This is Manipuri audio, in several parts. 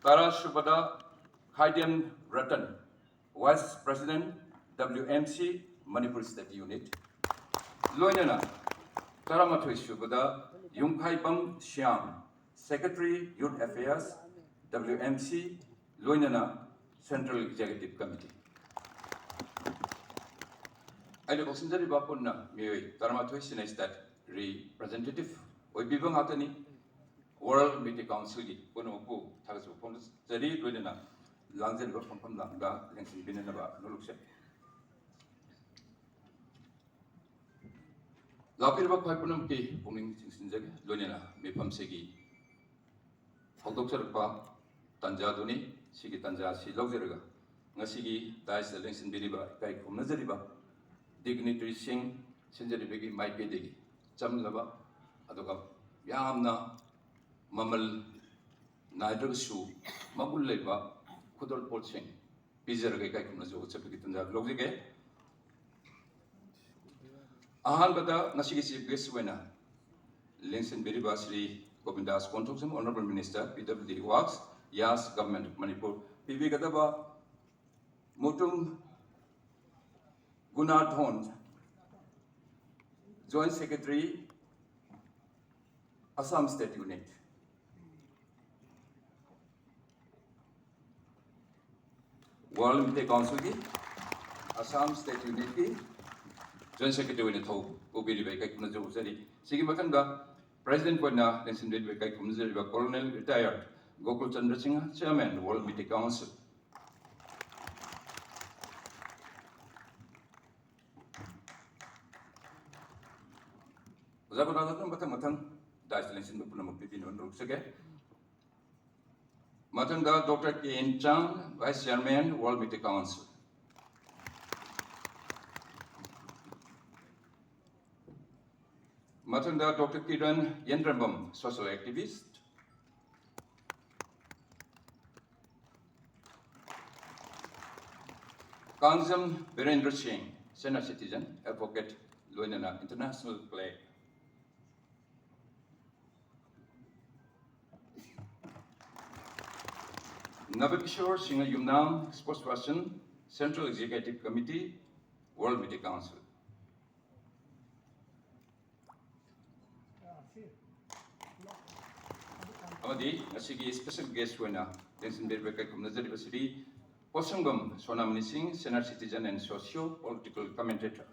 Tara Shubada Khaidian Ratan, Vice President, WMC, Manipur State Unit. Loinana, Taramatoi Shubada, Yungkaibam Shyam, Secretary, Youth Affairs, WMC, Loinana, Central Executive Committee. I look at the Bapuna, Meitei, Taramatoi Sinestat, representative, Oibibang Hatani, World Meitei Council, Punopu, Tagasu, Zari, Loinana, Lanzan from Langa, Lansin Binanaba, Noluksha. Lapirba Pipunum P, Puning Sinzag, Lonina, Mipam Segi, houdokpa Tanjaduni, Sigi Tanja, Si Logzerga, Nasigi, Dice the Links in Biliba, Kaikum Nazariba, Dignitary Sing, Sinjari Bigi, Mai Pedi, Chamlava, Adoka, Yamna, Mamal, Nidal Shoe, Mabuleba, Kudol Poaching, Pizarga Kaikum Nazo, Chapikitanda, Logige. Ahanbada Nasigi Chief Guest winner, Linson Biribasri Govindas Kontoksum, Honorable Minister, PWD Works, Yas Government of Manipur, PV Gadaba, Mutum Gunadhon, Joint Secretary, Assam State Unit. World Meitei Council ki, Assam State Unit ki, Joint Secretary in the Thoudang Thouram, Sigi Matanga, President Pona, Linson Bidway Kumzeri, Colonel retired, Gokul Chandra Singh, Chairman, World Meitei Council. Zabanatan Batamatan, Dice Linson Bupunamapin on Ruksake. Matanga, Dr. Ken Chang, Vice Chairman, World Meitei Council. Matanda Dr. Kiran Yendrambam, social activist. Kanzam Virendra Singh, senior citizen, advocate, Loinana, international player. Navakishore Singh Yumnam, spokesperson, Central Executive Committee, World Meitei Council. Amadi, Nasigi special guest winner, Linson Birbekai Kumnazari Vasiri, Posungam Sonam Nising, senior citizen and socio-political commentator.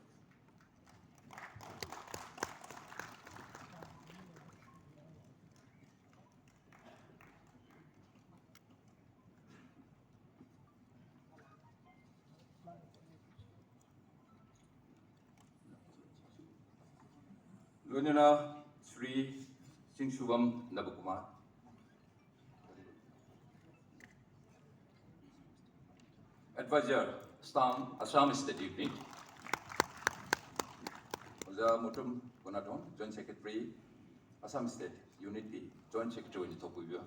Lunana Sri Singshubam Nabukumar. Advisor, Assam State Unit. Mutum Konadon, Joint Secretary, Assam State Unit, Joint Secretary in the Topuya.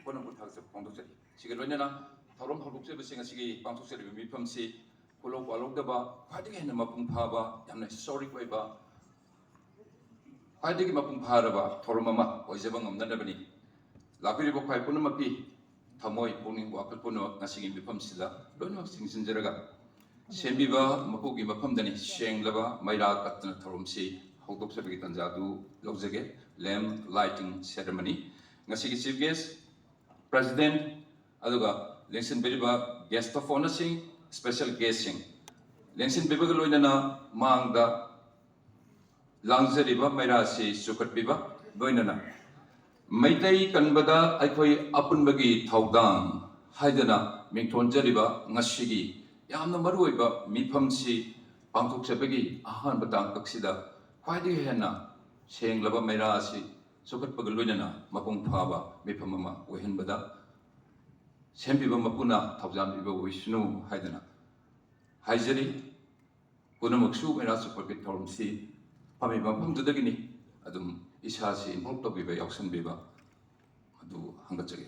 Konamut has a Pondosari. Sigalona, Thoudang Thouram sing a Sigi, Pantosari, Mipam Si, Polo Walogaba, fighting in the Mapum Pava, and a historic way bar. Fighting Mapum Paraba, Thoromama, or Zebang Nandabani. Lapiribo Paipunamapi. Tamoy Pony Wakapuno, Nasing in Bipam Silla, Lono Sings in Zeraga. Sembiva, Mapugi Mapamdani, Shang Lava, Maida Katan Thouram Si, Houdokpa Tanjadu, Logzege, Lamp Lighting Ceremony. Nasigi Chief Guest, President Aduga, Linson Biriba, Guest of Honor Sing, Special Guesting. Linson Bibagaloinana, Manga Langzeriba, Mairasi, Sukat Biba, Boinana. Meitei kanbada Eikhoi Apunba Thoudang Haidana Mington Jariba Ngashigi Yamna Maruiba Mipamsi Pangtoksabagi Ahan Batang Kaksida Kwadi Hena Sheng Lava Mairasi Sukat Pagalunana Mapung Pava Mipamama Wahin Bada Sempiba Mapuna Thoudang Iba Vishnu Haidana Haizari Punamaksu Mairasu Paket Thouram Si Pamiba Pamdagini Adum Isasi in Hoktobiba Yaksan Biba Adu Hangachagi.